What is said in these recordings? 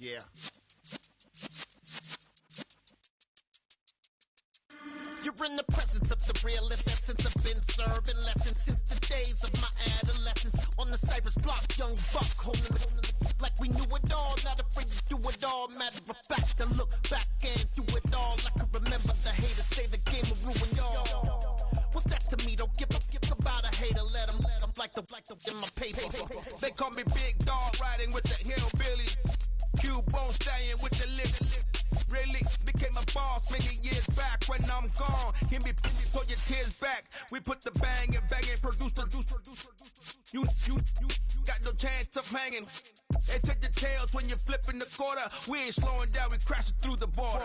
Yeah. You're in the presence of the realest essence. I've been serving lessons since the days of my adolescence. On the Cypress block, young buck holding it like we knew it all. Not afraid to do it all. Matter of fact, to look back and do it all. I can remember the haters say the game will ruin y'all. What's that to me? Don't give about a hater. Let them like the in my paper. They call me Big Dog, riding with the hillbilly. Cubone staying with the lip. Really became a boss many years back. When I'm gone, give me pull your tears back. We put the bang and produce. You got no chance of hanging. They take the tails when you're flipping the quarter. We ain't slowing down, we crashing through the border.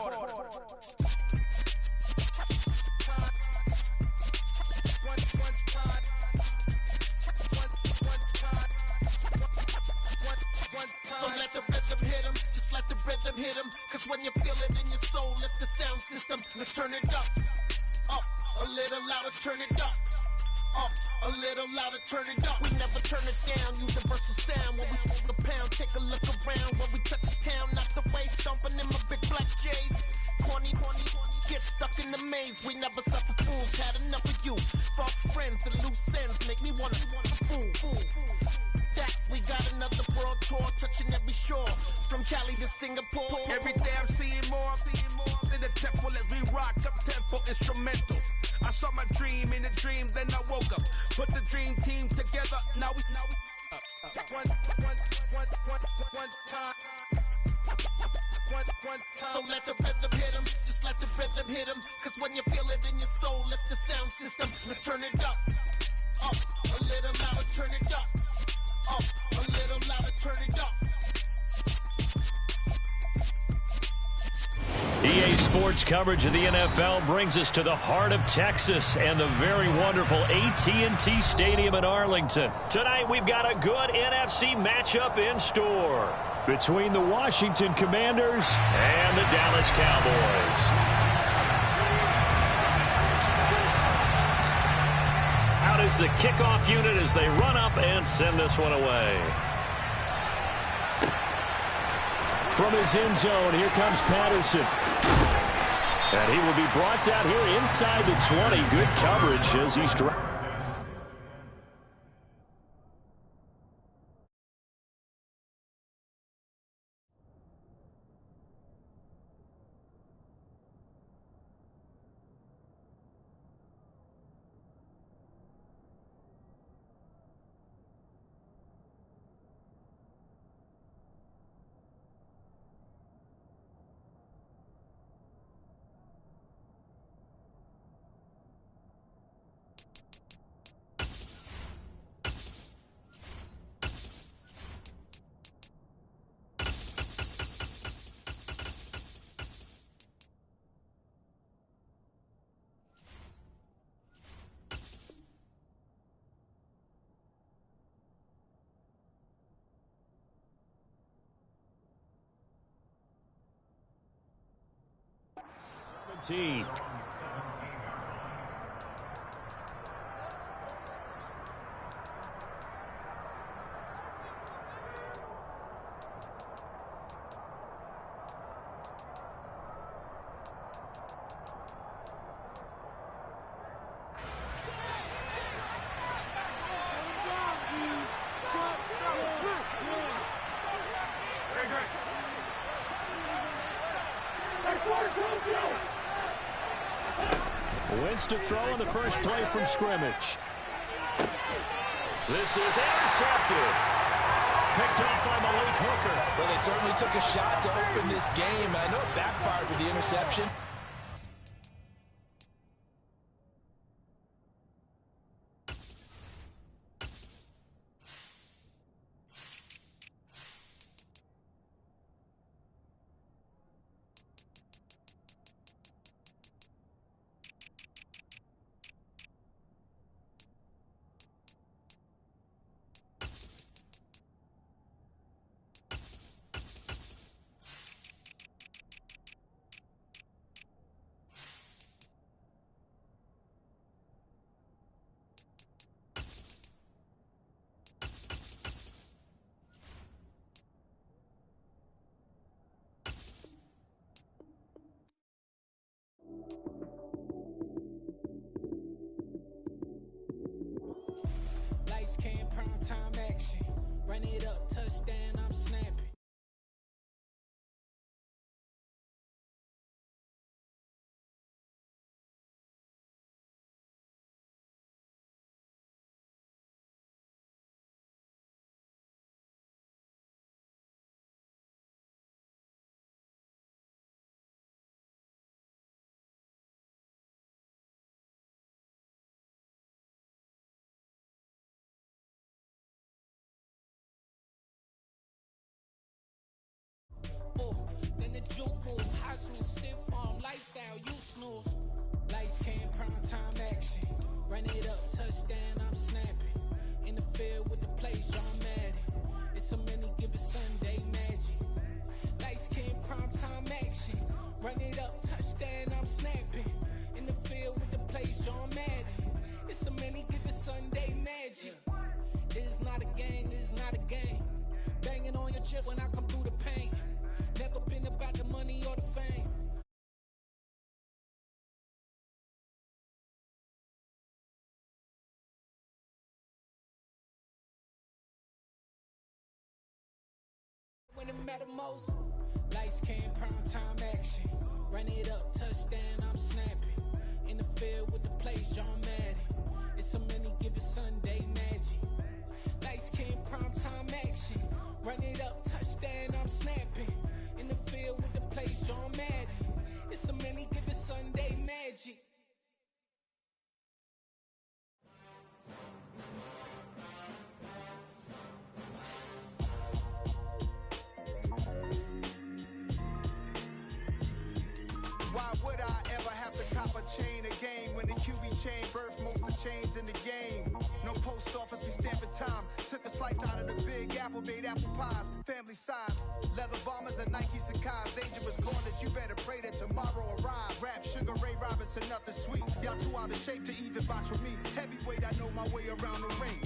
So let the rhythm hit him, just let the rhythm hit him. Cause when you feel it in your soul, lift the sound system. Let's turn it up, a little louder, turn it up, a little louder, turn it up. We never turn it down, universal sound. When we smoke a pound, take a look around. When we touch the town, not the way, stomping in my big black J's. 20, get stuck in the maze. We never suffer fools, had enough of you. False friends and loose ends make me wanna fool. That we got another world tour touching every shore from Cali to Singapore. Every day I'm seeing more in the temple as we rock up tempo instrumentals. I saw my dream in a dream, then I woke up. Put the dream team together. Now we one time. So let the rhythm hit him, just let the rhythm hit him. Cause when you feel it in your soul, lift the sound system. Let's turn it up, a little louder, turn it up. A little louder, turn it up. EA Sports coverage of the NFL brings us to the heart of Texas and the very wonderful AT&T Stadium in Arlington. Tonight we've got a good NFC matchup in store between the Washington Commanders and the Dallas Cowboys. Out is the kickoff unit as they run up and send this one away. From his end zone, here comes Patterson. And he will be brought down here inside the 20. Good coverage as he strikes. Team. Wins to throw in the first play from scrimmage. This is intercepted. Picked up by Malik Hooker. Well, they certainly took a shot to open this game. I know it backfired with the interception. juke move, Heisman, stiff arm, lights out, you snooze. Lights came, prime time action. Run it up, touchdown, I'm snapping. In the field with the plays, John Madden. It's a many given Sunday magic. Lights came, prime time action. Run it up, touchdown, I'm snapping. In the field with the plays, John Madden. It's a many given Sunday magic. It is not a game, it is not a game. Banging on your chest when I come through the pain. Never been about the money or the fame. When it matter most, lights came, prime time action. Run it up, touchdown, I'm snapping. In the field with the plays, John Madden. It's a many given Sunday magic. Lights came, prime time action. Run it up, touchdown, I'm snapping. In the field with the plays, John Madden. It's a many given Sunday magic. Why would I ever have to cop a chain again when the QB chain birthed most of the chains in the game? No post office, we stamping time. Took a slice out of the big apple, made apple pies, family size. Leather bombers and Nike Sacai's. Dangerous corners, you better pray that tomorrow arrives. Rap, Sugar Ray Robinson, nothing sweet. Y'all too out of shape to even box with me. Heavyweight, I know my way around the ring.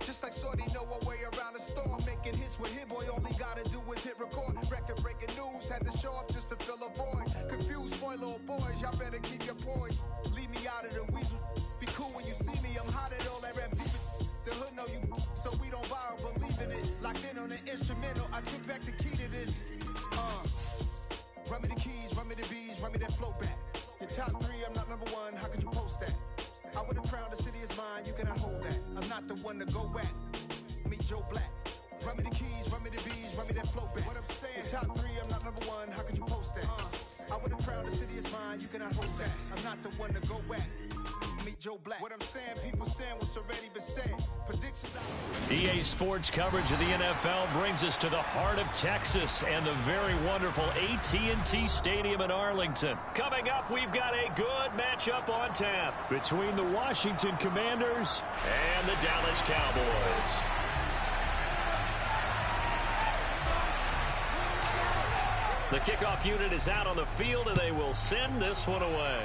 Just like Shorty know her way around the storm. Making hits with Hit Boy, all he gotta do is hit record. Record breaking news, had to show up just to fill a void. Confused, spoiled little boys, y'all better keep your poise. Leave me out of the weasel. Be cool when you see me, I'm hot at all that rap deep. The hood know you, so we don't borrow, believe in it. Locked in on the instrumental, I took back the key to this. Run me the keys, run me the bees, run me that flow back. Your top three, I'm not number one, how could you post that? I would have crowned the city is mine, you cannot hold that. I'm not the one to go at. Meet Joe Black. Run me the keys, run me the bees, run me that flow back. What I'm saying, your top three, I'm not number one, how could you post that? I would have crowned the city is mine, you cannot hold that. I'm not the one to go at. Meet Joe Black. What I'm saying, people saying what's already been said. Predictions out. EA Sports coverage of the NFL brings us to the heart of Texas and the very wonderful AT&T Stadium in Arlington. Coming up, we've got a good matchup on tap between the Washington Commanders and the Dallas Cowboys. The kickoff unit is out on the field, and they will send this one away.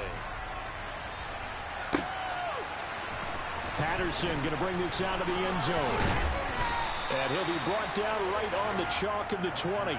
Patterson going to bring this out of the end zone. And he'll be brought down right on the chalk of the 20.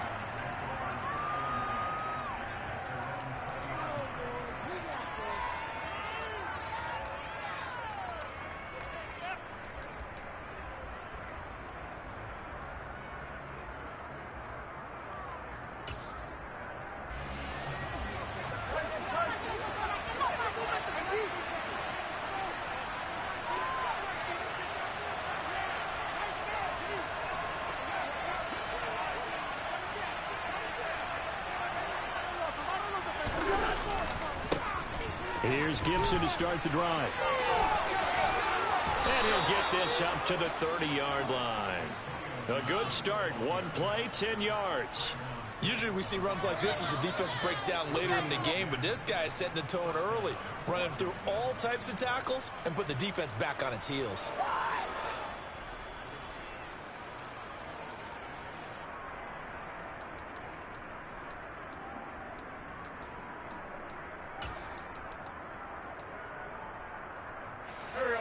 Here's Gibson to start the drive. And he'll get this up to the 30-yard line. A good start. One play, 10 yards. Usually we see runs like this as the defense breaks down later in the game, but this guy is setting the tone early, running through all types of tackles and put the defense back on its heels.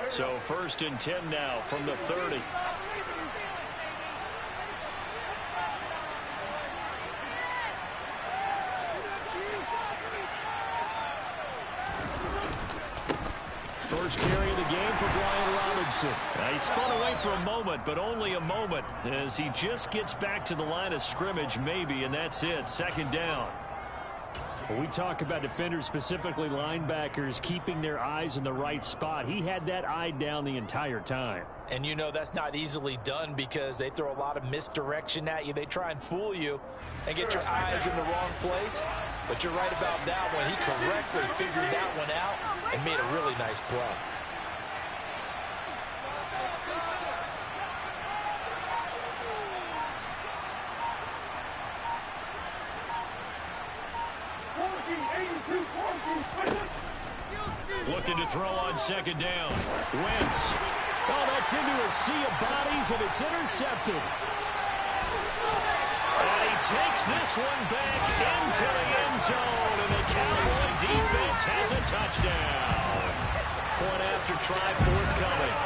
So 1st and 10 now from the 30. First carry of the game for Brian Robinson. He spun away for a moment, but only a moment, as he just gets back to the line of scrimmage maybe, and that's it. 2nd down. When we talk about defenders, specifically linebackers, keeping their eyes in the right spot, he had that eye down the entire time. And you know that's not easily done because they throw a lot of misdirection at you. They try and fool you and get your eyes in the wrong place. But you're right about that one. He correctly figured that one out and made a really nice play. Looking to throw on second down. Wentz. Oh, that's into a sea of bodies, and it's intercepted. And he takes this one back into the end zone, and the Cowboy defense has a touchdown. Point after try forthcoming.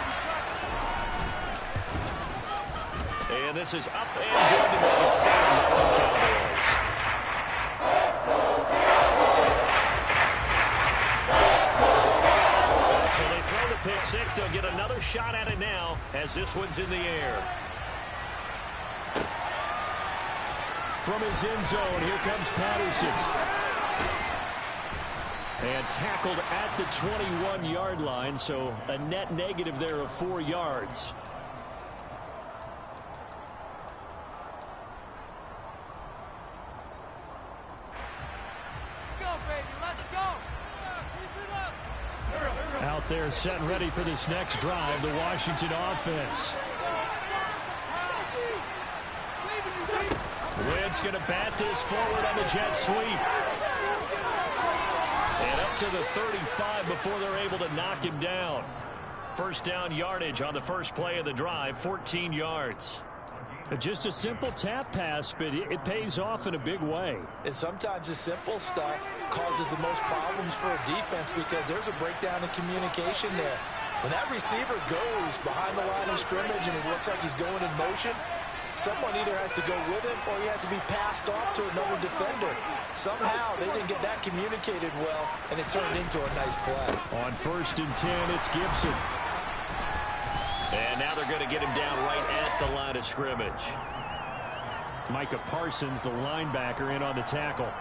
And this is up and good to make it 7-0 Cowboys. So they throw the pick six. They'll get another shot at it now as this one's in the air. From his end zone, here comes Patterson. And tackled at the 21-yard line, so a net negative there of 4 yards. Go, baby, let's go. Out there set and ready for this next drive, the Washington offense. Wentz going to bat this forward on the jet sweep. And up to the 35 before they're able to knock him down. First down yardage on the first play of the drive, 14 yards. Just a simple tap pass, but it pays off in a big way. And sometimes the simple stuff causes the most problems for a defense because there's a breakdown in communication there. When that receiver goes behind the line of scrimmage and it looks like he's going in motion, someone either has to go with him or he has to be passed off to another defender. Somehow they didn't get that communicated well, and it turned into a nice play. On 1st and 10, it's Gibson. And now they're going to get him down right at the line of scrimmage. Micah Parsons, the linebacker, in on the tackle.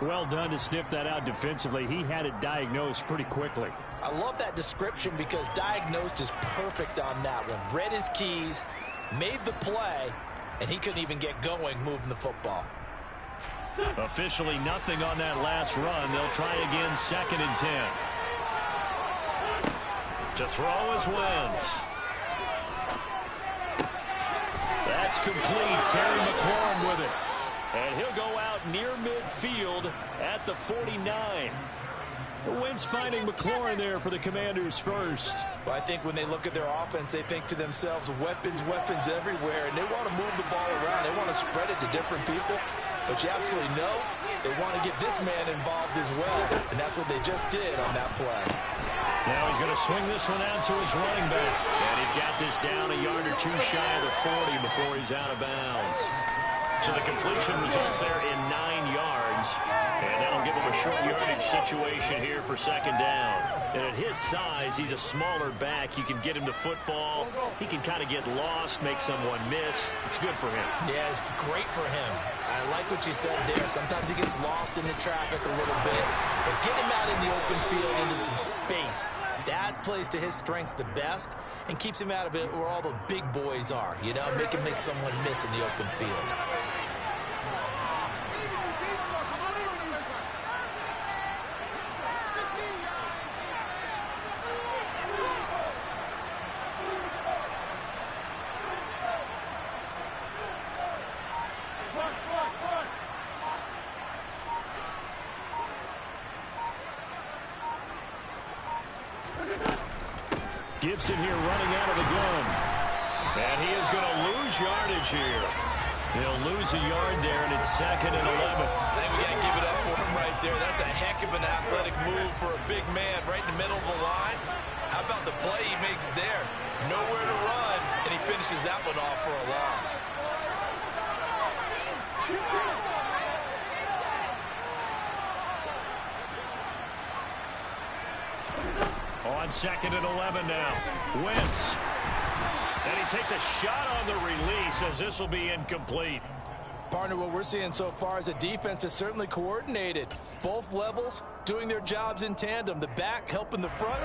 Well done to sniff that out defensively. He had it diagnosed pretty quickly. I love that description because diagnosed is perfect on that one. Read his keys, made the play, and he couldn't even get going moving the football. Officially nothing on that last run. They'll try again 2nd and 10. To throw is Wentz. That's complete. Terry McLaurin with it. And he'll go out near midfield at the 49. Wentz finding McLaurin there for the Commanders first. Well, I think when they look at their offense, they think to themselves, weapons, weapons everywhere, and they want to move the ball around. They want to spread it to different people. But you absolutely know they want to get this man involved as well, and that's what they just did on that play. Now he's going to swing this one out to his running back. And he's got this down a yard or two shy of the 40 before he's out of bounds. So the completion results there in 9 yards. And that'll give him a short yardage situation here for 2nd down. And at his size, he's a smaller back. You can get him to football. He can kind of get lost, make someone miss. It's good for him. Yeah, it's great for him. I like what you said there. Sometimes he gets lost in the traffic a little bit. But get him out in the open field into some space. That plays to his strengths the best and keeps him out of it where all the big boys are. You know, make him make someone miss in the open field. Gibson here running out of the gun. And he is going to lose yardage here. They'll lose a yard there, and it's 2nd and 11. I think we got to give it up for him right there. That's a heck of an athletic move for a big man right in the middle of the line. How about the play he makes there? Nowhere to run, and he finishes that one off for a loss. On 2nd and 11 now. Wentz. And he takes a shot on the release as this will be incomplete. Partner, what we're seeing so far is a defense that's certainly coordinated. Both levels doing their jobs in tandem. The back helping the front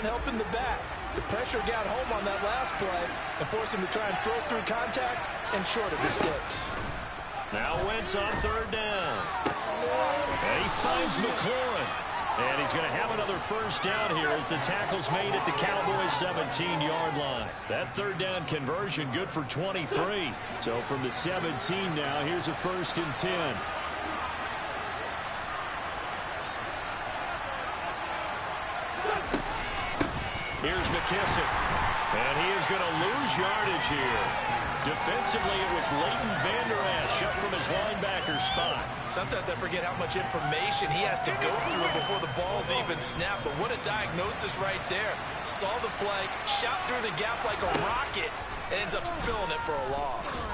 helping the back. The pressure got home on that last play and forced him to try and throw through contact and short of the sticks. Now Wentz on 3rd down. And he finds McLaurin. And he's going to have another first down here as the tackle's made at the Cowboys' 17-yard line. That 3rd down conversion good for 23. So from the 17 now, here's a 1st and 10. Here's McKissick. And he is going to lose yardage here. Defensively, it was Leighton Vander Esch up from his linebacker spot. Sometimes I forget how much information he has to go through before the ball's even snapped. But what a diagnosis right there. Saw the play, shot through the gap like a rocket, and ends up spilling it for a loss.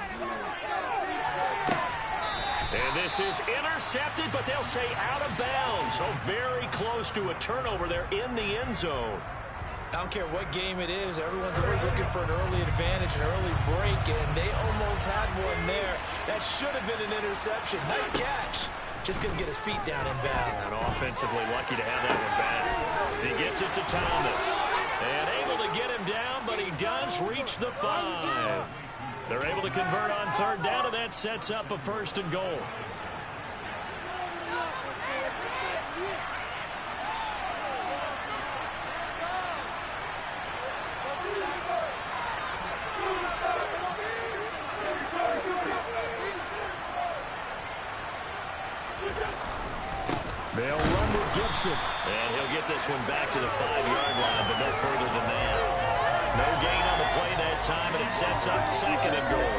And this is intercepted, but they'll say out of bounds. So very close to a turnover there in the end zone. I don't care what game it is. Everyone's always looking for an early advantage, an early break, and they almost had one there. That should have been an interception. Nice catch. Just couldn't get his feet down in bounds. And offensively lucky to have that one back. He gets it to Thomas. And able to get him down, but he does reach the 5. They're able to convert on third down, and that sets up a 1st and goal. They'll run with Gibson. And he'll get this one back to the 5-yard line, but no further than that. No gain on the play that time, and it sets up 2nd and goal.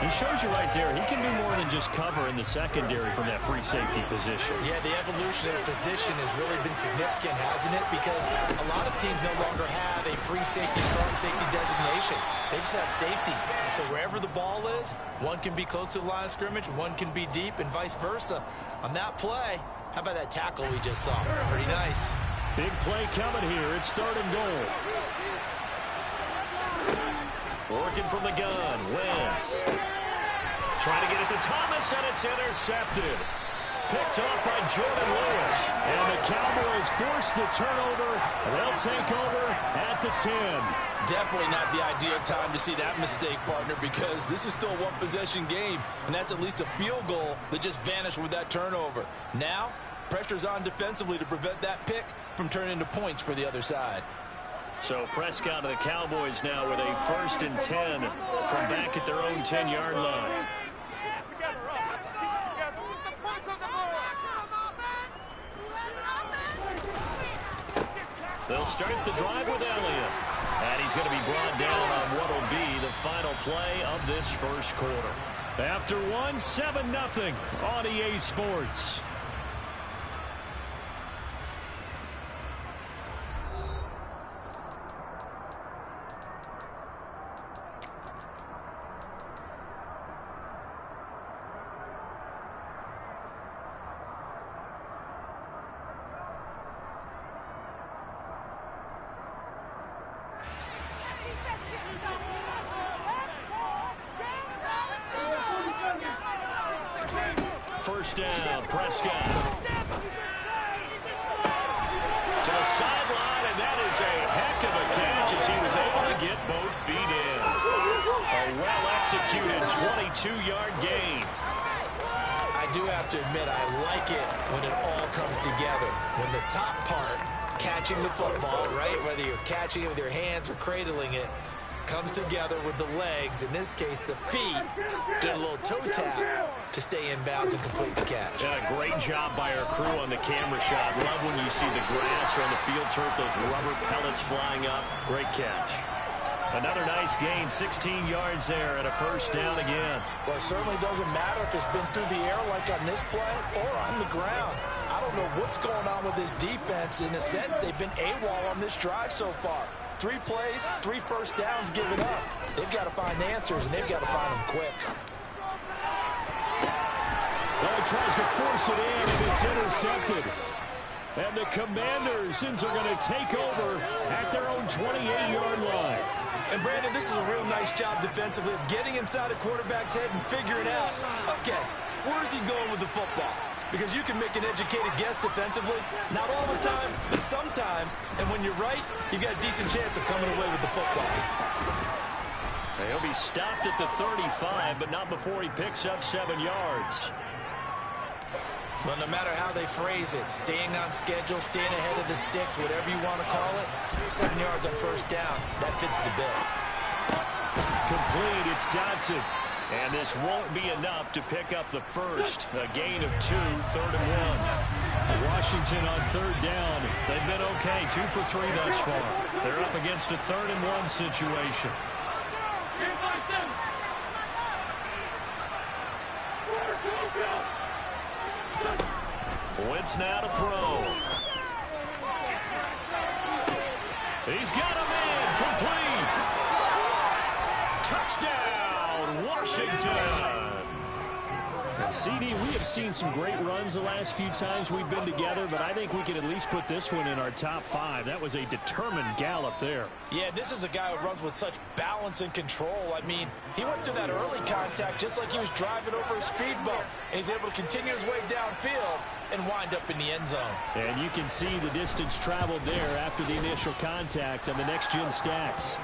He shows you right there, he can do more than just cover in the secondary from that free safety position. Yeah, the evolution of the position has really been significant, hasn't it? Because a lot of teams no longer have a free safety, strong safety designation. They just have safeties. So wherever the ball is, one can be close to the line of scrimmage, one can be deep, and vice versa. On that play, how about that tackle we just saw? Pretty nice. Big play coming here. It's 3rd and goal. Working from the gun, Wentz. Trying to get it to Thomas, and it's intercepted. Picked off by Jordan Lewis. And the Cowboys force the turnover. They'll take over at the 10. Definitely not the ideal time to see that mistake, partner, because this is still a one-possession game, and that's at least a field goal that just vanished with that turnover. Now, pressure's on defensively to prevent that pick from turning into points for the other side. So Prescott and the Cowboys now with a 1st and 10 from back at their own 10-yard line. They'll start the drive with Elliott. And he's going to be brought down on what will be the final play of this 1st quarter. After 7-0 on EA Sports. First down, Prescott. To the sideline, and that is a heck of a catch as he was able to get both feet in. A well-executed 22-yard gain. I do have to admit, I like it when it all comes together. When the top part, catching the football, right, whether you're catching it with your hands or cradling it, comes together with the legs, in this case the feet, did a little toe tap to stay in bounds and complete the catch. Yeah, great job by our crew on the camera shot. Love when you see the grass or on the field turf, those rubber pellets flying up. Great catch. Another nice gain, 16 yards there and a 1st down again. Well, it certainly doesn't matter if it's been through the air like on this play or on the ground. I don't know what's going on with this defense. In a sense, they've been AWOL on this drive so far. 3 plays, 3 first downs given up. They've got to find answers, and they've got to find them quick. Well, he tries to force it in, and it's intercepted. And the Commanders are going to take over at their own 28-yard line. And, Brandon, this is a real nice job defensively of getting inside a quarterback's head and figuring out, okay, where's he going with the football? Because you can make an educated guess defensively. Not all the time, but sometimes. And when you're right, you've got a decent chance of coming away with the football. He'll be stopped at the 35, but not before he picks up 7 yards. Well, no matter how they phrase it, staying on schedule, staying ahead of the sticks, whatever you want to call it, 7 yards on first down, that fits the bill. Complete, it's Dodson. And this won't be enough to pick up the first. A gain of 2, 3rd and 1. Washington on third down. They've been okay, 2 for 3 thus far. They're up against a 3rd and 1 situation. Wentz now to throw. He's got him in, complete. Touchdown, Washington. And CD, we have seen some great runs the last few times we've been together, but I think we can at least put this one in our top 5. That was a determined gallop there. Yeah, this is a guy who runs with such balance and control. I mean, he went through that early contact just like he was driving over a speed bump, and he's able to continue his way downfield and wind up in the end zone. And you can see the distance traveled there after the initial contact on the next-gen stats.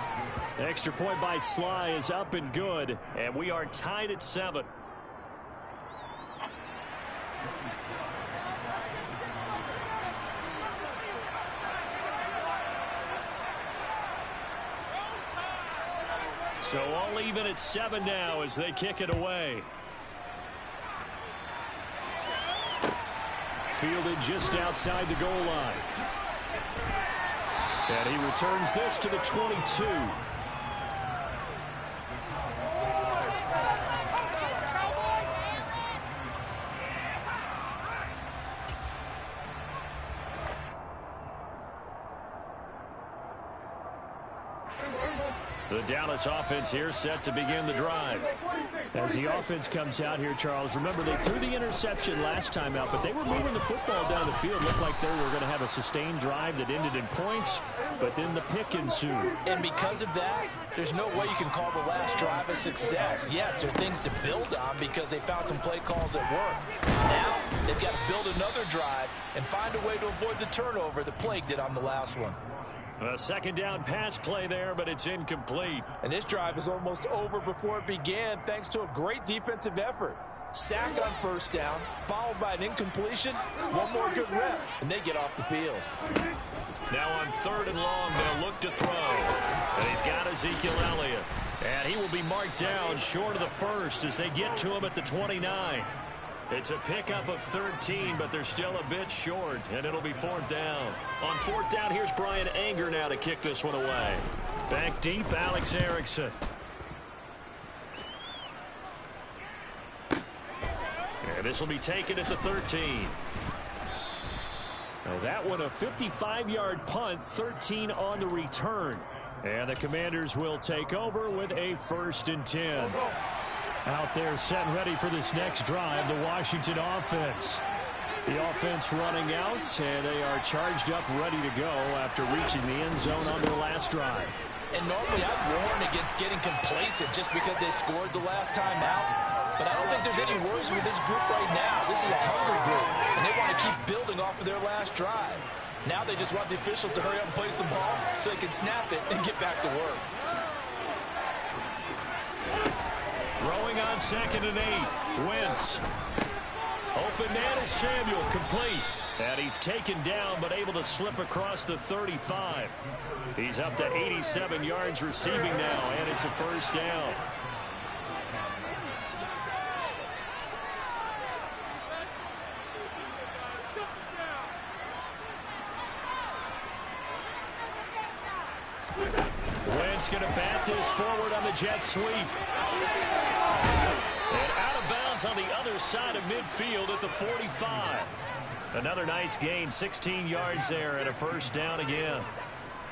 The extra point by Sly is up and good, and we are tied at 7. So all even at 7 now as they kick it away. Fielded just outside the goal line. And he returns this to the 22. The Dallas offense here set to begin the drive. As the offense comes out here, Charles, remember they threw the interception last time out, but they were moving the football down the field. Looked like they were going to have a sustained drive that ended in points, but then the pick ensued. And because of that, there's no way you can call the last drive a success. Yes, there are things to build on because they found some play calls that work. Now, they've got to build another drive and find a way to avoid the turnover that plagued it on the last one. A second down pass play there, but it's incomplete. And this drive is almost over before it began thanks to a great defensive effort. Sack on first down, followed by an incompletion, one more good rep, and they get off the field. Now on 3rd and long, they'll look to throw. And he's got Ezekiel Elliott. And he will be marked down short of the first as they get to him at the 29. It's a pickup of 13, but they're still a bit short, and it'll be 4th down. On 4th down, here's Brian Anger now to kick this one away. Back deep, Alex Erickson. And this will be taken at the 13. Now that one a 55-yard punt, 13 on the return. And the Commanders will take over with a 1st and 10. Out there set and ready for this next drive, the Washington offense. The offense running out, and they are charged up, ready to go after reaching the end zone on their last drive. And normally I'd warn against getting complacent just because they scored the last time out. But I don't think there's any worries with this group right now. This is a hungry group, and they want to keep building off of their last drive. Now they just want the officials to hurry up and place the ball so they can snap it and get back to work. Throwing on 2nd and 8. Wentz. Open man is Samuel, complete. And he's taken down, but able to slip across the 35. He's up to 87 yards receiving now, and it's a 1st down. Wentz going to bat this forward on the jet sweep. And out of bounds on the other side of midfield at the 45. Another nice gain, 16 yards there, and a 1st down again.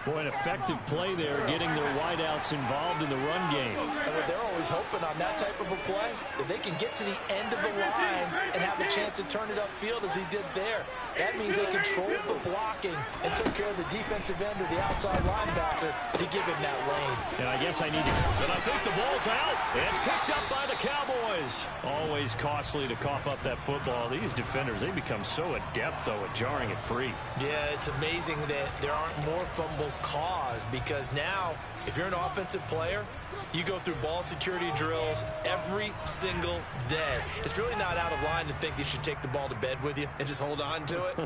Boy, an effective play there, getting their wideouts involved in the run game. And what they're always hoping on that type of a play, that they can get to the end of the line and have a chance to turn it upfield as he did there. That means they controlled the blocking and took care of the defensive end or the outside linebacker to give him that lane. And I guess I need to... And I think the ball's out. It's picked up by the Cowboys. Always costly to cough up that football. These defenders, they become so adept, though, at jarring it free. Yeah, it's amazing that there aren't more fumbles caused, because now, if you're an offensive player, you go through ball security drills every single day. It's really not out of line to think you should take the ball to bed with you and just hold on to it.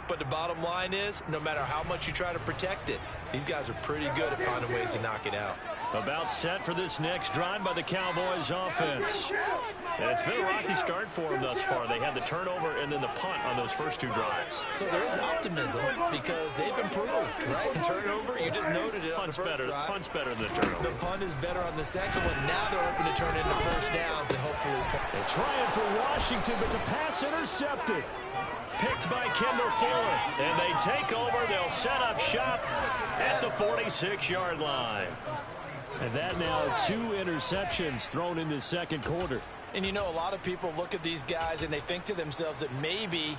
But the bottom line is, no matter how much you try to protect it, these guys are pretty good at finding ways to knock it out. About set for this next drive by the Cowboys offense. And it's been a rocky start for them thus far. They had the turnover and then the punt on those first two drives. So there is optimism because they've improved, right? Turnover, you just noted it on the first drive. Punt's better than the turnover. The punt is better on the second one. Now they're hoping to turn into first downs and hopefully. They're trying for Washington, but the pass intercepted. Picked by Kendall Fuller. And they take over. They'll set up shop at the 46-yard line. And that now 2 interceptions thrown in the second quarter. And you know, a lot of people look at these guys and they think to themselves that maybe,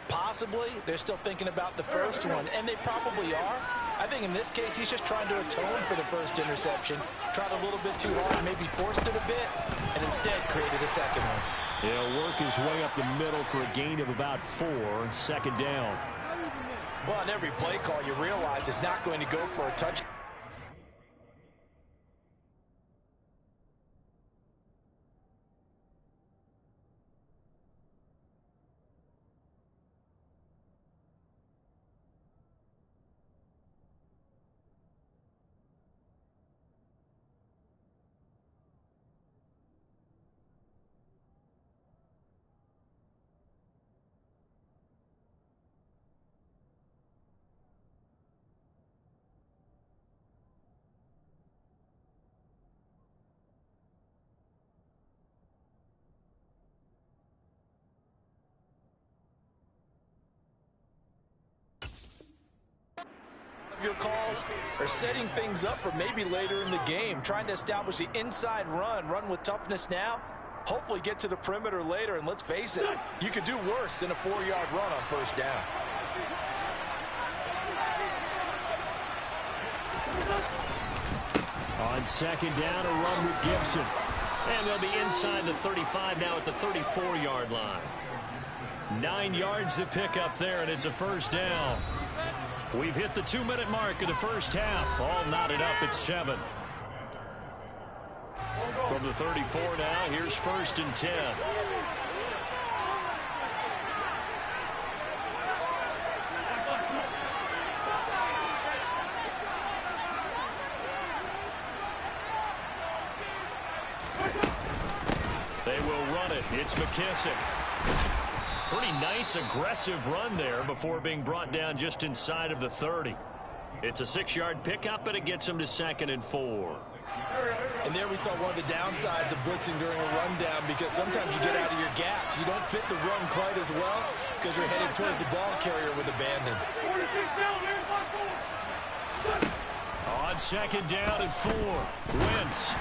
possibly, they're still thinking about the first one. And they probably are. I think in this case, he's just trying to atone for the first interception. Tried a little bit too hard, maybe forced it a bit, and instead created a second one. He'll work his way up the middle for a gain of about 4, second down. Well, on every play call, you realize it's not going to go for a touchdown. Your calls are setting things up for maybe later in the game, trying to establish the inside run with toughness now, hopefully get to the perimeter later, and let's face it, you could do worse than a 4-yard run on first down. On second down, a run with Gibson. And they'll be inside the 35 now at the 34-yard line. 9 yards to pick up there, and it's a first down. We've hit the 2-minute mark of the first half. All knotted up at 7. From the 34 now, here's 1st and 10. They will run it. It's McKissick. Pretty nice, aggressive run there before being brought down just inside of the 30. It's a 6-yard pickup, but it gets him to 2nd and 4. And there we saw one of the downsides of blitzing during a rundown, because sometimes you get out of your gaps. You don't fit the run quite as well because you're headed towards the ball carrier with abandon. On 2nd down and 4, Wentz.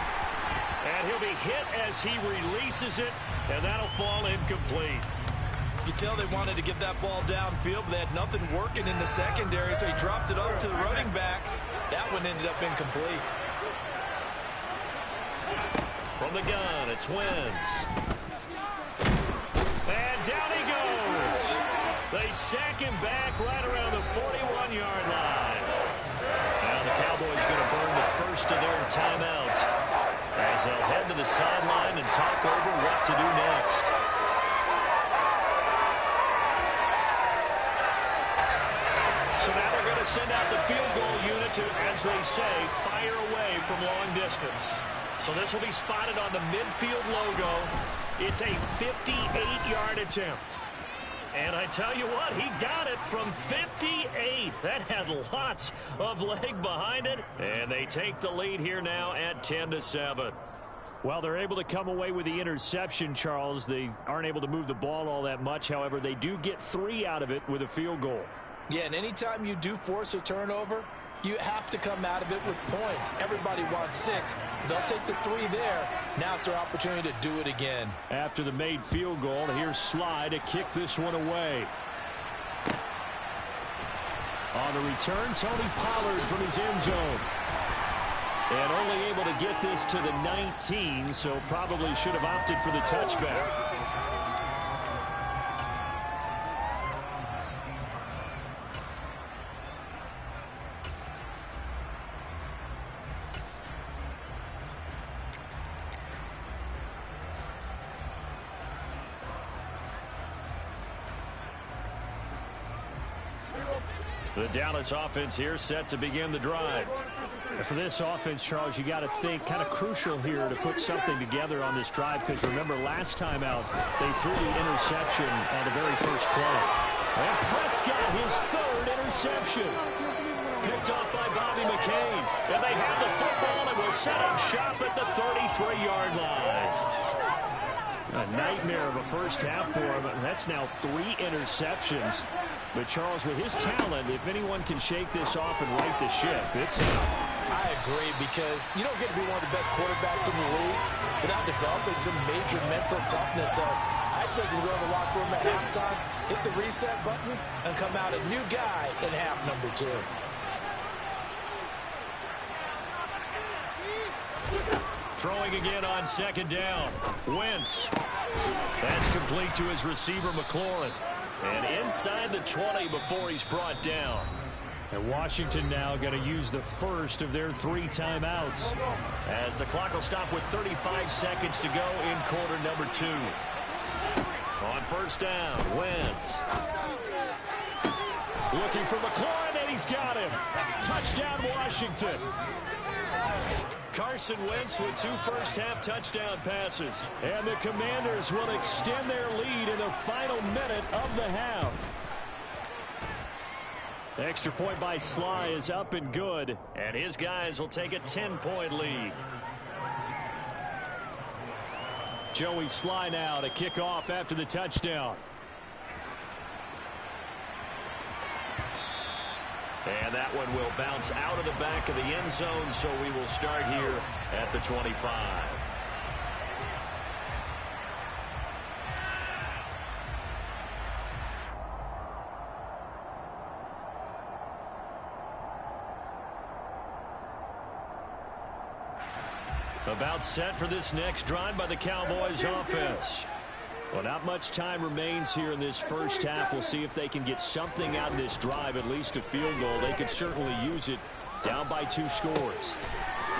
And he'll be hit as he releases it, and that'll fall incomplete. You can tell they wanted to get that ball downfield, but they had nothing working in the secondary, so he dropped it off to the running back. That one ended up incomplete. From the gun, it's Wentz. And down he goes. They sack him back right around the 41-yard line. Now the Cowboys going to burn the first of their timeouts as they'll head to the sideline and talk over what to do next. So now they're going to send out the field goal unit to, as they say, fire away from long distance. So this will be spotted on the midfield logo. It's a 58-yard attempt. And I tell you what, he got it from 58. That had lots of leg behind it. And they take the lead here now at 10-7. Well, they're able to come away with the interception, Charles. They aren't able to move the ball all that much. However, they do get 3 out of it with a field goal. Yeah, and anytime you do force a turnover, you have to come out of it with points. Everybody wants 6. They'll take the 3 there. Now it's their opportunity to do it again. After the made field goal, here's Sly to kick this one away. On the return, Tony Pollard from his end zone. And only able to get this to the 19, so probably should have opted for the touchback. The Dallas offense here set to begin the drive. For this offense, Charles, you got to think kind of crucial here to put something together on this drive, because remember last time out they threw the interception on the very first play. And Prescott, his third interception. Picked off by Bobby McCain. And they have the football and will set up shop at the 33-yard line. A nightmare of a first half for him. That's now 3 interceptions. But Charles, with his talent, if anyone can shake this off and right the ship, it's him. I agree, because you don't get to be one of the best quarterbacks in the league without developing some major mental toughness. So I expect him to go to the locker room at halftime, hit the reset button, and come out a new guy in half number 2. Throwing again on second down. Wentz. That's complete to his receiver, McLaurin. And inside the 20 before he's brought down. And Washington now going to use the first of their 3 timeouts, as the clock will stop with 35 seconds to go in quarter number 2. On first down, Wentz. Looking for McLaurin, and he's got him. Touchdown, Washington. Carson Wentz with 2 first-half touchdown passes. And the Commanders will extend their lead in the final minute of the half. The extra point by Sly is up and good. And his guys will take a 10-point lead. Joey Sly now to kick off after the touchdown. And that one will bounce out of the back of the end zone, so we will start here at the 25. About set for this next drive by the Cowboys offense. Well, not much time remains here in this first half. We'll see if they can get something out of this drive, at least a field goal. They could certainly use it, down by 2 scores.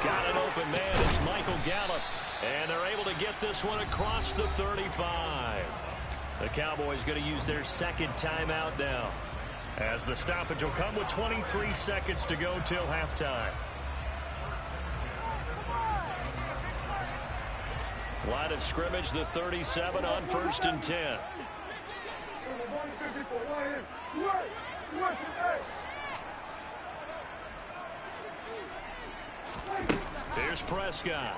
Got an open man. It's Michael Gallup. And they're able to get this one across the 35. The Cowboys going to use their second timeout now, as the stoppage will come with 23 seconds to go till halftime. Line of scrimmage, the 37 on first and 10. Here's Prescott.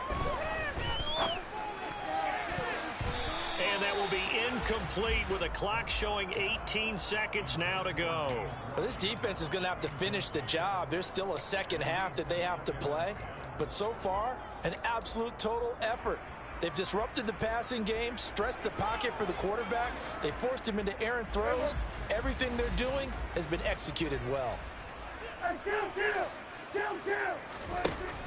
And that will be incomplete with a clock showing 18 seconds now to go. Well, this defense is going to have to finish the job. There's still a second half that they have to play. But so far, an absolute total effort. They've disrupted the passing game, stressed the pocket for the quarterback. They forced him into errant throws. Everything they're doing has been executed well.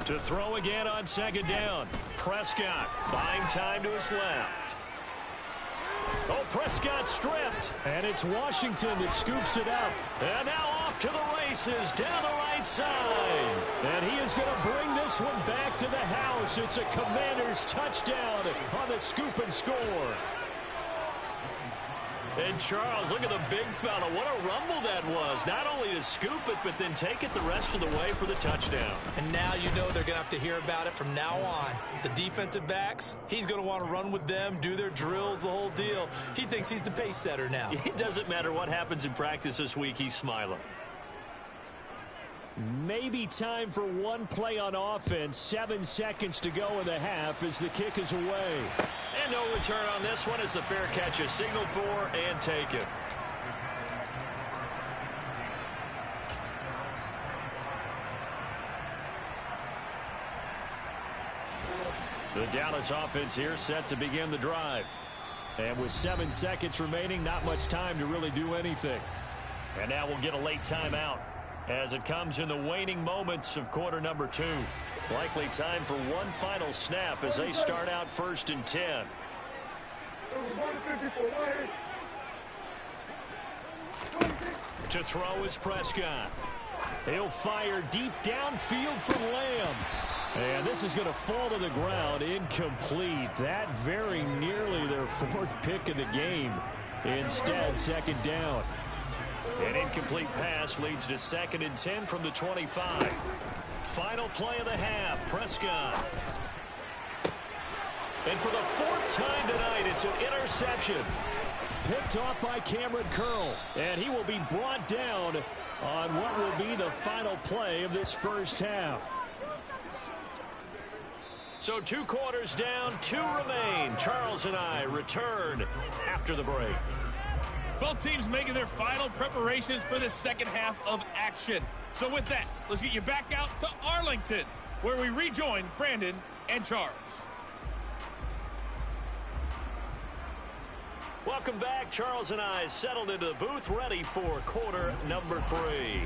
To throw again on second down. Prescott buying time to his left. Oh, Prescott stripped. And it's Washington that scoops it up. And now off to the races down the right side. And he is going to bring this one back to the house. It's a Commanders touchdown on the scoop and score. And Charles, look at the big fella. What a rumble that was. Not only to scoop it, but then take it the rest of the way for the touchdown. And now you know they're going to have to hear about it from now on. The defensive backs, he's going to want to run with them, do their drills, the whole deal. He thinks he's the pace setter now. It doesn't matter what happens in practice this week. He's smiling. Maybe time for one play on offense. 7 seconds to go in the half as the kick is away. And no return on this one as the fair catch is signaled for and taken. The Dallas offense here set to begin the drive. And with 7 seconds remaining, not much time to really do anything. And now we'll get a late timeout as it comes in the waning moments of quarter number 2. Likely time for one final snap as they start out first and 10. To throw is Prescott. He'll fire deep downfield from Lamb. And this is going to fall to the ground, incomplete. That very nearly their 4th pick of the game. Instead, second down. An incomplete pass leads to second and 10 from the 25. Final play of the half, Prescott. And for the 4th time tonight, it's an interception. Picked off by Cameron Curl, and he will be brought down on what will be the final play of this first half. So 2 quarters down, 2 remain. Charles and I return after the break. Both teams making their final preparations for the second half of action. So with that, let's get you back out to Arlington, where we rejoin Brandon and Charles. Welcome back. Charles and I settled into the booth, ready for quarter number 3.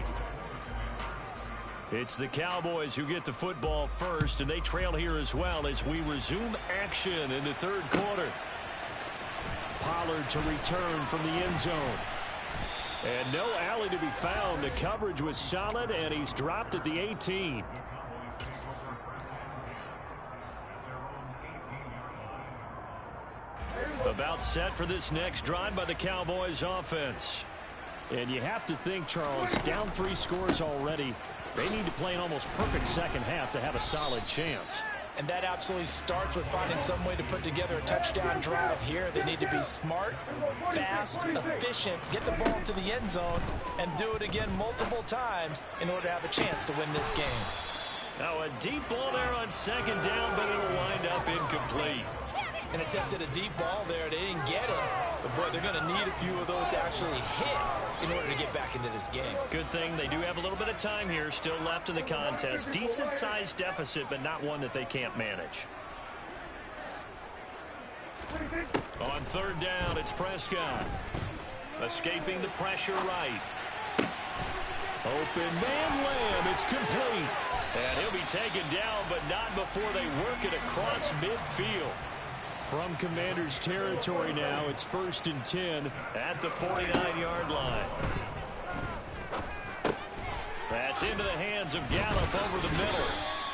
It's the Cowboys who get the football first, and they trail here as well as we resume action in the 3rd quarter. Pollard to return from the end zone. And no alley to be found. The coverage was solid, and he's dropped at the 18. About set for this next drive by the Cowboys offense. And you have to think, Charles, down 3 scores already. They need to play an almost perfect second half to have a solid chance. And that absolutely starts with finding some way to put together a touchdown drive here. They need to be smart, fast, efficient, get the ball into the end zone, and do it again multiple times in order to have a chance to win this game. Now a deep ball there on 2nd down, but it'll wind up incomplete. An attempt at a deep ball there. They didn't get it. But, boy, they're going to need a few of those to actually hit in order to get back into this game. Good thing they do have a little bit of time here still left in the contest. Decent-sized deficit, but not one that they can't manage. On 3rd down, it's Prescott. Escaping the pressure right. Open man Lamb. It's complete. And he'll be taken down, but not before they work it across midfield. From Commanders territory now, it's 1st and 10 at the 49-yard line. That's into the hands of Gallup over the middle.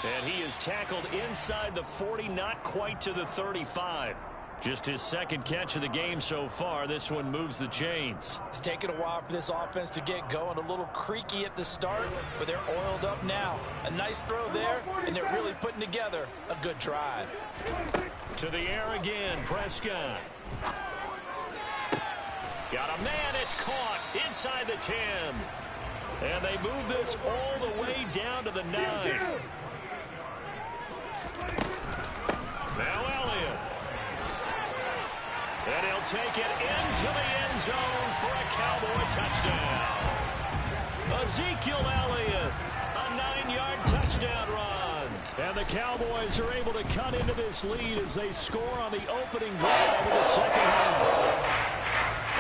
And he is tackled inside the 40, not quite to the 35. Just his 2nd catch of the game so far. This one moves the chains. It's taken a while for this offense to get going. A little creaky at the start, but they're oiled up now. A nice throw there, and they're really putting together a good drive. To the air again, Prescott. Got a man, it's caught inside the 10. And they move this all the way down to the 9. Now Elliott. And he'll take it into the end zone for a Cowboy touchdown. Ezekiel Elliott, a 9-yard touchdown run. And the Cowboys are able to cut into this lead as they score on the opening drive of the second half.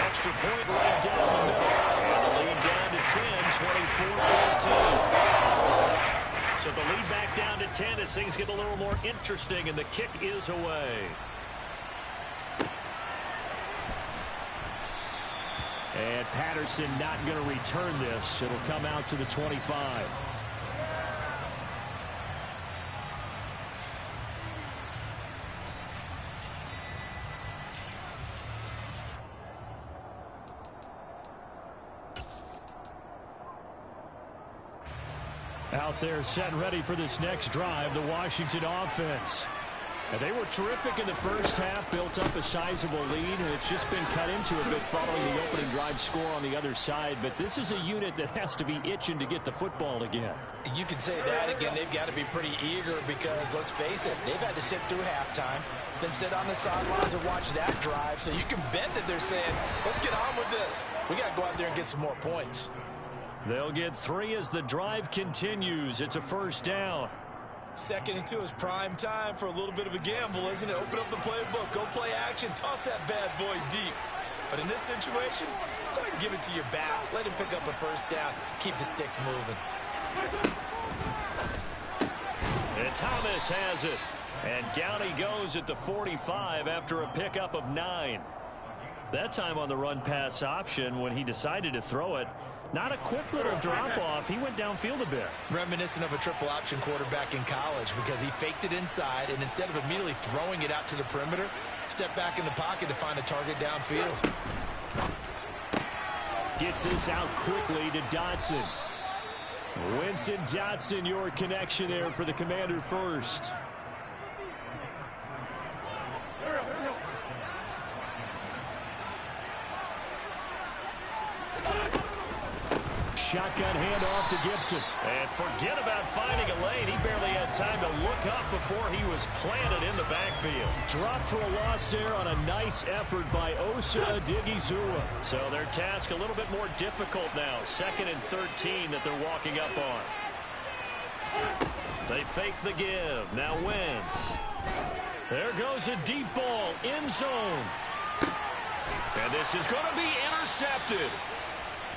Extra point right down the middle. And the lead down to 10, 24-14. So the lead back down to 10 as things get a little more interesting, and the kick is away. And Patterson not going to return this. It'll come out to the 25. Out there set and ready for this next drive, the Washington offense. And they were terrific in the first half, built up a sizable lead, and it's just been cut into a bit following the opening drive score on the other side. But this is a unit that has to be itching to get the football again. You can say that again. They've got to be pretty eager because, let's face it, they've had to sit through halftime, then sit on the sidelines and watch that drive. So you can bet that they're saying, let's get on with this. We got to go out there and get some more points. They'll get 3 as the drive continues. It's a 1st down. 2nd and 2 is prime time for a little bit of a gamble, isn't it? Open up the playbook, go play action, toss that bad boy deep. But in this situation, go ahead and give it to your back. Let him pick up a 1st down. Keep the sticks moving. And Thomas has it. And down he goes at the 45 after a pickup of 9. That time on the run-pass option when he decided to throw it. Not a quick little drop-off. He went downfield a bit. Reminiscent of a triple option quarterback in college because he faked it inside, and instead of immediately throwing it out to the perimeter, stepped back in the pocket to find a target downfield. Gets this out quickly to Dotson. Winston Johnson, your connection there for the Commander first. Shotgun handoff to Gibson. And forget about finding a lane. He barely had time to look up before he was planted in the backfield. Dropped for a loss there on a nice effort by Osa Odighizuwa. So their task a little bit more difficult now. 2nd and 13 that they're walking up on. They fake the give. Now Wentz. There goes a deep ball. End zone. And this is going to be intercepted.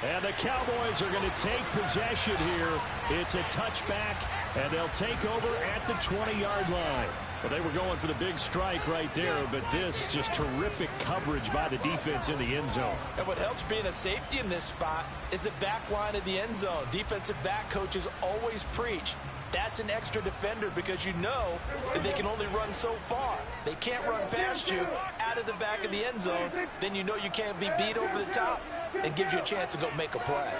And the Cowboys are going to take possession here. It's a touchback, and they'll take over at the 20-yard line. Well, they were going for the big strike right there, but this just terrific coverage by the defense in the end zone. And what helps being a safety in this spot is the back line of the end zone. Defensive back coaches always preach. That's an extra defender because you know that they can only run so far. They can't run past you out of the back of the end zone. Then you know you can't be beat over the top and gives you a chance to go make a play.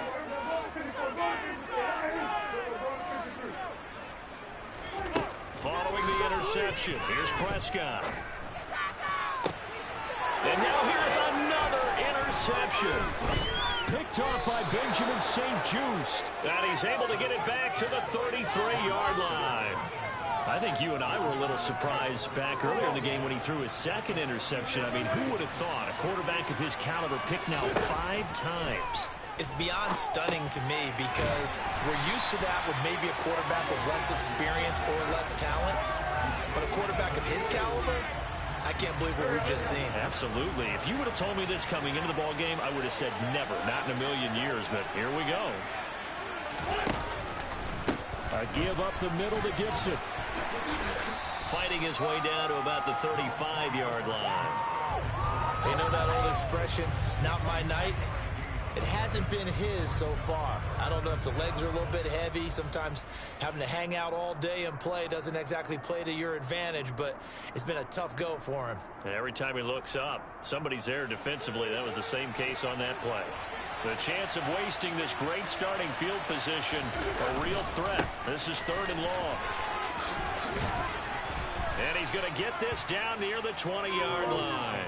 Following the interception, here's Prescott. And now here's another interception. Picked off by Benjamin St-Juste. And he's able to get it back to the 33-yard line. I think you and I were a little surprised back earlier in the game when he threw his second interception. I mean, who would have thought a quarterback of his caliber picked now 5 times? It's beyond stunning to me because we're used to that with maybe a quarterback with less experience or less talent. But a quarterback of his caliber, I can't believe what we've just seen. Absolutely. If you would have told me this coming into the ball game, I would have said never, not in a million years. But here we go. A give up the middle to Gibson. Fighting his way down to about the 35-yard line. You know that old expression, it's not my night? It hasn't been his so far. I don't know if the legs are a little bit heavy. Sometimes having to hang out all day and play doesn't exactly play to your advantage, but it's been a tough go for him. And every time he looks up, somebody's there defensively. That was the same case on that play. The chance of wasting this great starting field position, a real threat. This is 3rd and long. And he's going to get this down near the 20-yard line.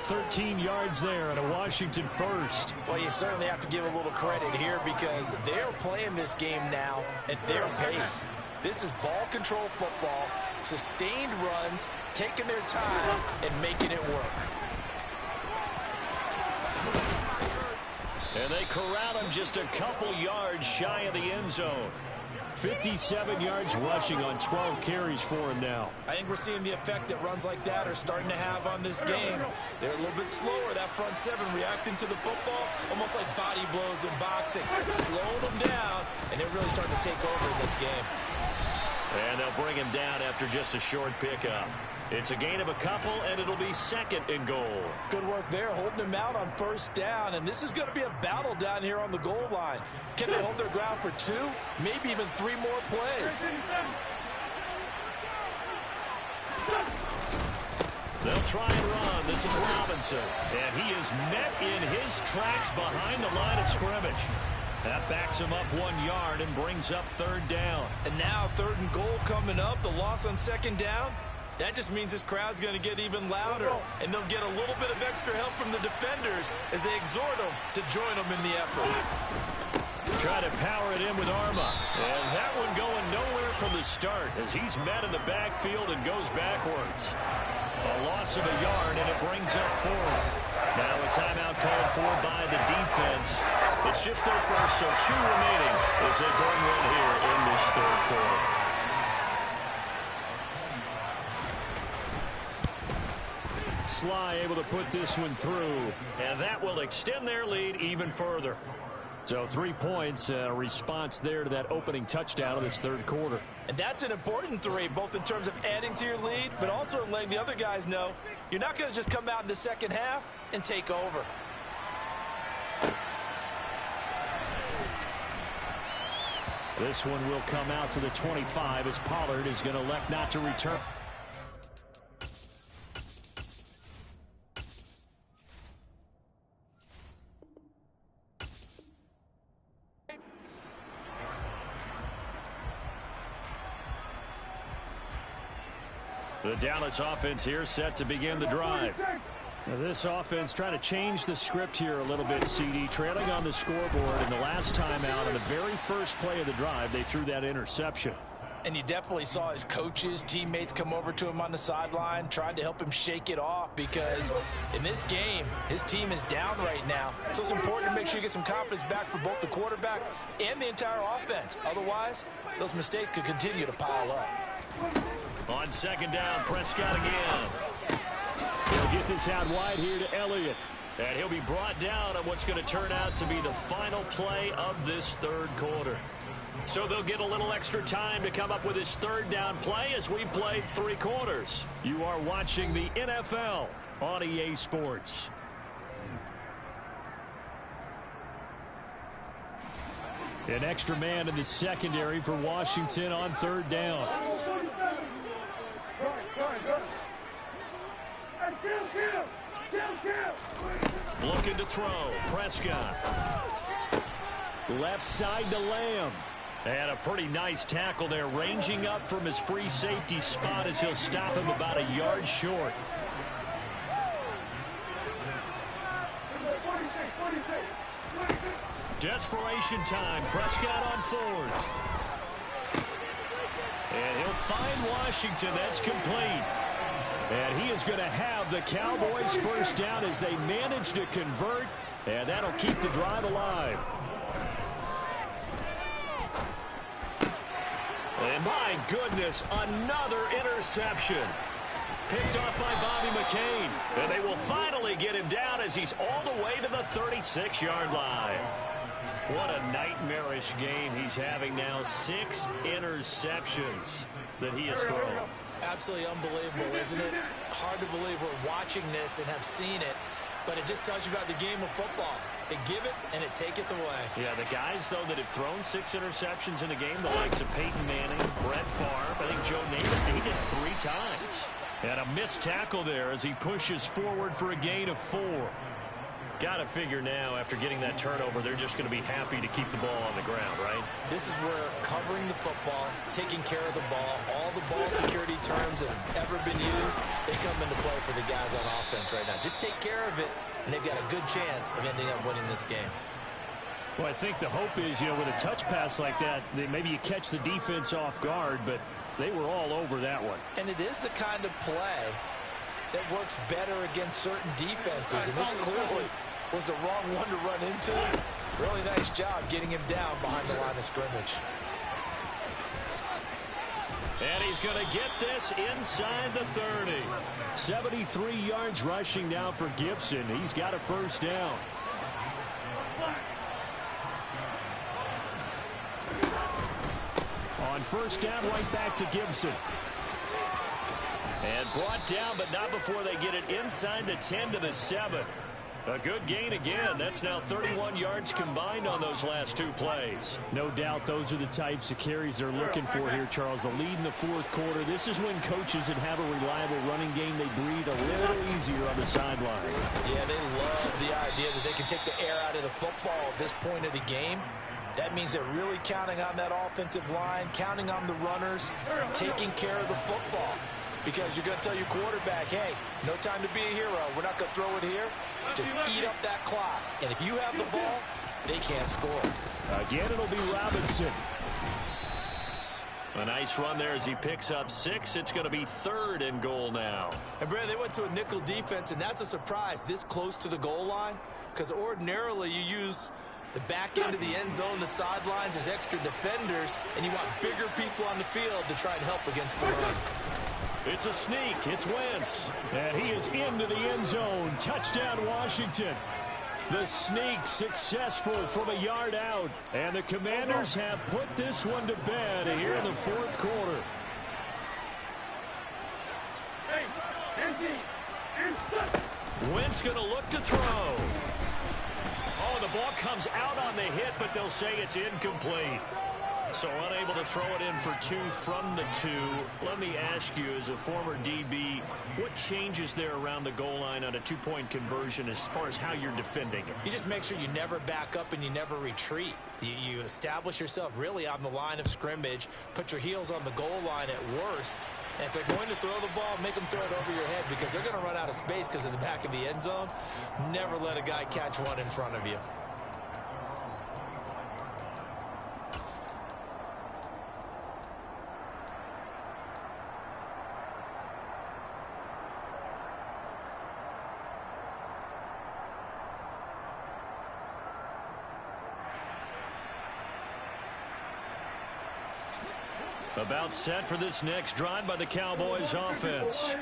13 yards there and a Washington first. Well, you certainly have to give a little credit here because they're playing this game now at their pace. This is ball control football, sustained runs, taking their time and making it work. And they corral him just a couple yards shy of the end zone. 57 yards rushing on 12 carries for him now. I think we're seeing the effect that runs like that are starting to have on this game. They're a little bit slower, that front 7 reacting to the football, almost like body blows in boxing, slowing them down, and they're really starting to take over in this game. And they'll bring him down after just a short pickup. It's a gain of a couple, and it'll be 2nd and goal. Good work there, holding him out on 1st down, and this is going to be a battle down here on the goal line. Can they hold their ground for 2, maybe even 3 more plays? They'll try and run. This is Robinson, and he is met in his tracks behind the line of scrimmage. That backs him up 1 yard and brings up 3rd down. And now 3rd and goal coming up, the loss on 2nd down. That just means this crowd's going to get even louder, and they'll get a little bit of extra help from the defenders as they exhort them to join them in the effort. Try to power it in with Arma, and that one going nowhere from the start as he's met in the backfield and goes backwards. A loss of a yard, and it brings up 4th. Now a timeout called for by the defense. It's just their first, so 2 remaining as they burn one here in this 3rd quarter. Sly able to put this one through. And that will extend their lead even further. So 3 points, a response there to that opening touchdown of this 3rd quarter. And that's an important 3, both in terms of adding to your lead, but also letting the other guys know you're not going to just come out in the 2nd half and take over. This one will come out to the 25 as Pollard is going to elect not to return. The Dallas offense here set to begin the drive. Now this offense trying to change the script here a little bit, CD. Trailing on the scoreboard, and the last time out on the very first play of the drive, they threw that interception. And you definitely saw his coaches, teammates come over to him on the sideline, trying to help him shake it off, because in this game, his team is down right now. So it's important to make sure you get some confidence back for both the quarterback and the entire offense. Otherwise, those mistakes could continue to pile up. On second down, Prescott again. He'll get this out wide here to Elliott. And he'll be brought down on what's going to turn out to be the final play of this third quarter. So they'll get a little extra time to come up with his third down play as we've played 3 quarters. You are watching the NFL on EA Sports. An extra man in the secondary for Washington on third down. Looking to throw. Prescott. Left side to Lamb. And a pretty nice tackle there, ranging up from his free safety spot as he'll stop him about a yard short. Desperation time. Prescott on 4th. And he'll find Washington. That's complete. And he is going to have the Cowboys first down as they manage to convert. And that'll keep the drive alive. And my goodness, another interception. Picked off by Bobby McCain. And they will finally get him down as he's all the way to the 36-yard line. What a nightmarish game he's having now. 6 interceptions that he has thrown. Absolutely unbelievable, isn't it? Hard to believe we're watching this and have seen it, but it just tells you about the game of football. It giveth and it taketh away. Yeah, the guys, though, that have thrown 6 interceptions in a game, the likes of Peyton Manning, Brett Favre, I think Joe Namath, he did 3 times. And a missed tackle there as he pushes forward for a gain of 4. Got to figure now, after getting that turnover, they're just going to be happy to keep the ball on the ground, right? This is where covering the football, taking care of the ball, all the ball security terms that have ever been used, they come into play for the guys on offense right now. Just take care of it, and they've got a good chance of ending up winning this game. Well, I think the hope is, with a touch pass like that, that maybe you catch the defense off guard, but they were all over that one. And it is the kind of play that works better against certain defenses, and this clearly was the wrong one to run into. Really nice job getting him down behind the line of scrimmage. And he's going to get this inside the 30. 73 yards rushing now for Gibson. He's got a first down. On first down, right back to Gibson. And brought down, but not before they get it inside the 10 to the 7. A good gain again. That's now 31 yards combined on those last 2 plays. No doubt those are the types of carries they're looking for here, Charles. The lead in the 4th quarter. This is when coaches that have a reliable running game, they breathe a little easier on the sideline. Yeah, they love the idea that they can take the air out of the football at this point of the game. That means they're really counting on that offensive line, counting on the runners, taking care of the football. Because you're going to tell your quarterback, hey, no time to be a hero. We're not going to throw it here. Just eat up that clock. And if you have the ball, they can't score. Again, it'll be Robinson. A nice run there as he picks up 6. It's going to be 3rd and goal now. And, Brad, they went to a nickel defense, and that's a surprise this close to the goal line. Because ordinarily you use the back end of the end zone, the sidelines as extra defenders, and you want bigger people on the field to try and help against the run. It's a sneak. It's Wentz. And he is into the end zone. Touchdown, Washington. The sneak successful from a yard out. And the Commanders have put this one to bed here in the 4th quarter. Wentz going to look to throw. Oh, the ball comes out on the hit, but they'll say it's incomplete. So unable to throw it in for 2 from the 2. Let me ask you, as a former DB, what changes there around the goal line on a 2-point conversion as far as how you're defending it? You just make sure you never back up and you never retreat. You establish yourself really on the line of scrimmage, put your heels on the goal line at worst, And if they're going to throw the ball, make them throw it over your head because they're going to run out of space because of the back of the end zone. Never let a guy catch one in front of you. About set for this next drive by the Cowboys offense.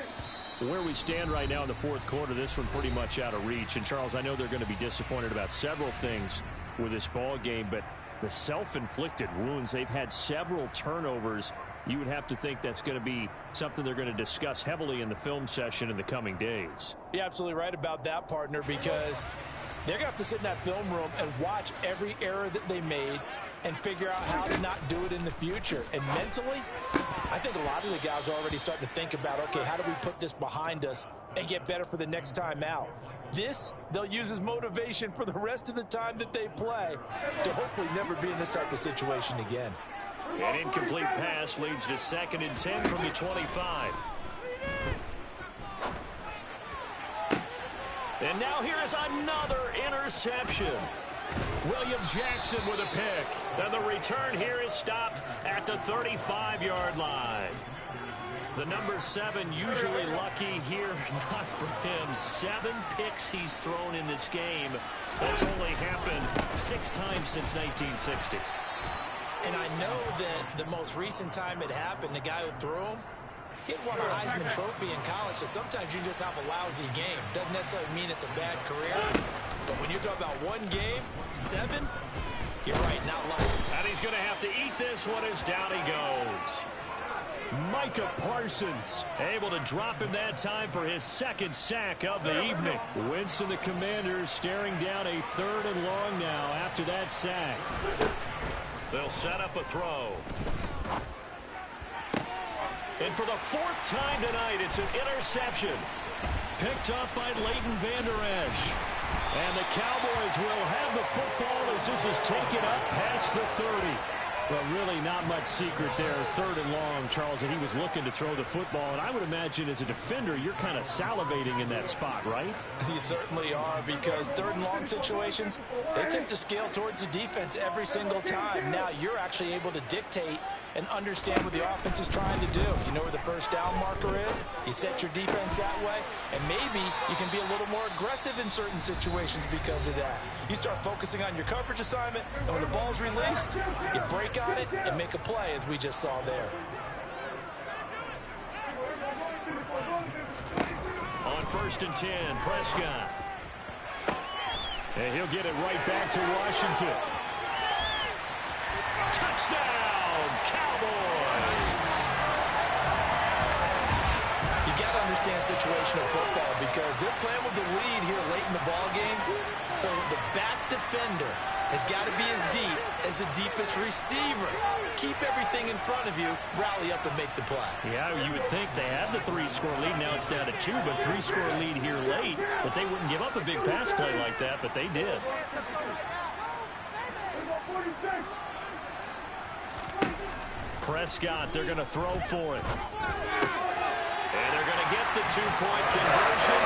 Where we stand right now in the fourth quarter, this one pretty much out of reach. And, Charles, I know they're going to be disappointed about several things with this ball game, but the self-inflicted wounds, they've had several turnovers. You would have to think that's going to be something they're going to discuss heavily in the film session in the coming days. You're absolutely right about that, partner, because they're going to have to sit in that film room and watch every error that they made and figure out how to not do it in the future. And mentally, I think a lot of the guys are already starting to think about, okay, how do we put this behind us and get better for the next time out? This, they'll use as motivation for the rest of the time that they play to hopefully never be in this type of situation again. An incomplete pass leads to 2nd and 10 from the 25. And now here is another interception. William Jackson with a pick. And the return here is stopped at the 35-yard line. The number 7 usually lucky here. Not for him. 7 picks he's thrown in this game. That's only happened 6 times since 1960. And I know that the most recent time it happened, the guy who threw him, he had won a Heisman Trophy in college, so sometimes you just have a lousy game. Doesn't necessarily mean it's a bad career. But when you're talking about one game, 7, you're right, not lucky. And he's going to have to eat this one as down he goes. Micah Parsons able to drop him that time for his 2nd sack of the evening. Wentz and the Commanders staring down a 3rd and long now after that sack. They'll set up a throw. And for the 4th time tonight, it's an interception. Picked up by Leighton Vander Esch. And the Cowboys will have the football as this is taken up past the 30. But really not much secret there. 3rd and long, Charles, and he was looking to throw the football. And I would imagine as a defender, you're kind of salivating in that spot, right? You certainly are, because 3rd and long situations, they tip the scale towards the defense every single time. Now you're actually able to dictate and understand what the offense is trying to do. You know where the first down marker is. You set your defense that way, and maybe you can be a little more aggressive in certain situations because of that. You start focusing on your coverage assignment, and when the ball's released, you break on it and make a play, as we just saw there. On 1st and 10, Prescott. And he'll get it right back to Washington. Touchdown, Cowboys! You got to understand situational football because they're playing with the lead here late in the ball game. So the back defender has got to be as deep as the deepest receiver. Keep everything in front of you, rally up and make the play. Yeah, you would think they had the 3-score lead. Now it's down to 2, but 3-score lead here late. But they wouldn't give up a big pass play like that, but they did. Prescott, they're going to throw for it. And they're going to get the 2-point conversion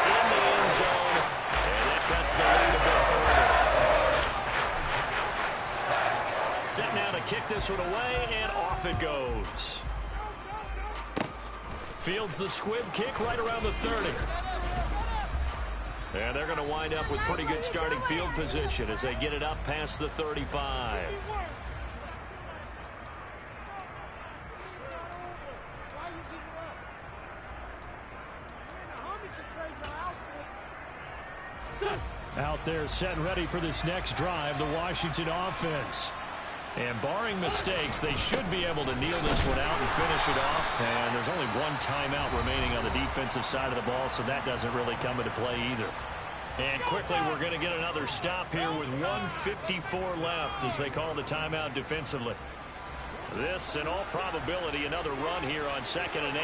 in the end zone. And that cuts the lead a bit further. Set now to kick this one away, and off it goes. Fields the squib kick right around the 30. And they're going to wind up with pretty good starting field position as they get it up past the 35. Out there set and ready for this next drive, the Washington offense. And barring mistakes, they should be able to kneel this one out and finish it off. And there's only one timeout remaining on the defensive side of the ball, so that doesn't really come into play either. And quickly, we're going to get another stop here with 1:54 left as they call the timeout defensively. This, in all probability, another run here on 2nd and 8.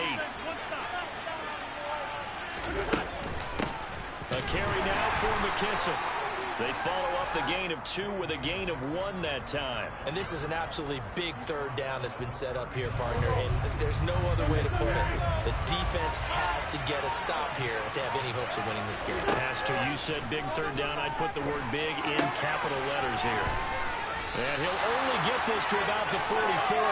A carry now for McKissick. They follow up the gain of 2 with a gain of 1 that time. And this is an absolutely big third down that's been set up here, partner, and there's no other way to put it. The defense has to get a stop here if they have any hopes of winning this game. Has to. You said big third down. I'd put the word big in capital letters here. And he'll only get this to about the 44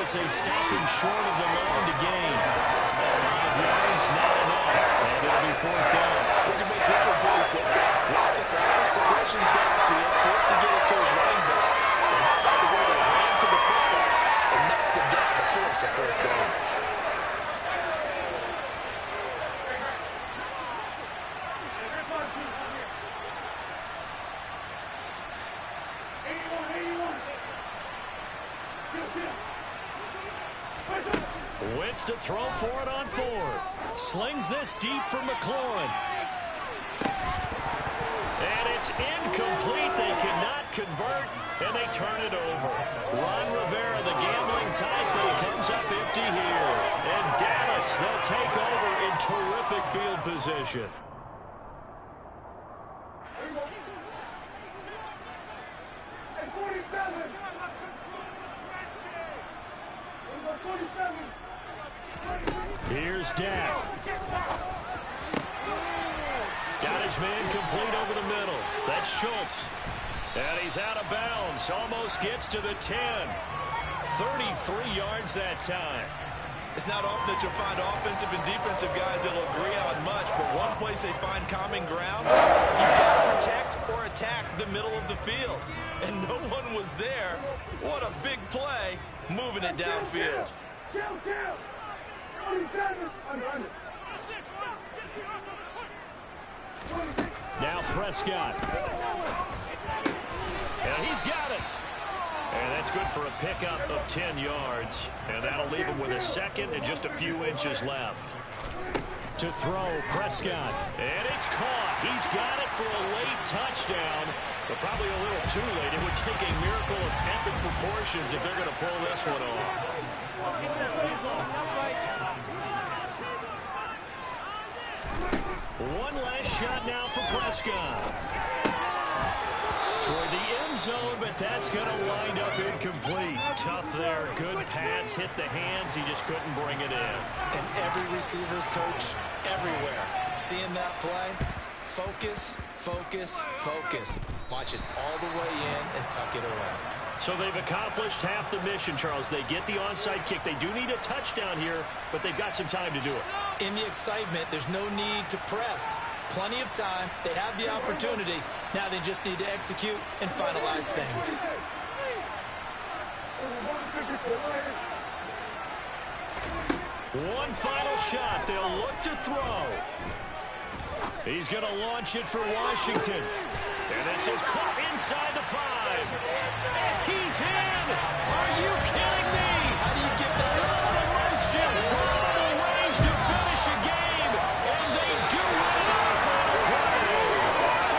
as they stop him short of the line to gain. 5 yards, not enough. And it'll be 4th down. We can make this one pretty simple. Walk the fast progressions downfield, forced to get it to his running back. And how about the way they ran to the football and knocked him down to force a 4th down? Wentz to throw for it on 4th. Slings this deep for McLaurin. And it's incomplete. They cannot convert, and they turn it over. Ron Rivera, the gambling type, but he comes up empty here. And Dallas, they'll take over in terrific field position. Here's Dak. Got his man complete over the middle. That's Schultz. And he's out of bounds. Almost gets to the 10. 33 yards that time. It's not often that you'll find offensive and defensive guys that'll agree on much, but one place they find common ground, you've got to protect or attack the middle of the field. And no one was there. What a big play, moving it downfield. Now Prescott. And he's got it. And that's good for a pickup of 10 yards. And that'll leave him with a second and just a few inches left. To throw, Prescott. And it's caught. He's got it for a late touchdown. But probably a little too late. It would take a miracle of epic proportions if they're going to pull this one off. One last shot now for Prescott. Toward the end zone, but that's going to wind up incomplete. Tough there. Good pass. Hit the hands. He just couldn't bring it in. And every receiver's coach everywhere. Seeing that play, focus, focus, focus. Watch it all the way in and tuck it away. So they've accomplished half the mission, Charles. They get the onside kick. They do need a touchdown here, but they've got some time to do it. In the excitement, there's no need to press. Plenty of time. They have the opportunity. Now they just need to execute and finalize things. One final shot. They'll look to throw. He's going to launch it for Washington. And this is caught inside the 5. He's in. Are you kidding me? How do you get that One of the most improbable ways to finish a game. And they do it for the play.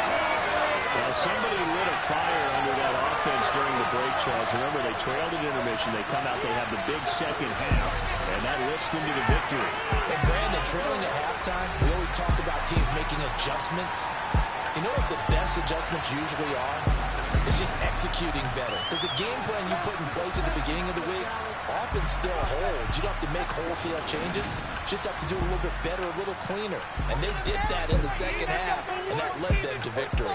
Well, somebody lit a fire under that offense during the break, Charles. Remember, they trailed at intermission. They come out, they have the big second half. And that lifts them to the victory. And Brandon, trailing at halftime, we always talk about teams making adjustments. You know what the best adjustments usually are? It's just executing better. There's a game plan you put in place at the beginning of the week often still holds. You don't have to make wholesale changes. You just have to do a little bit better, a little cleaner. And they did that in the second half, and that led them to victory.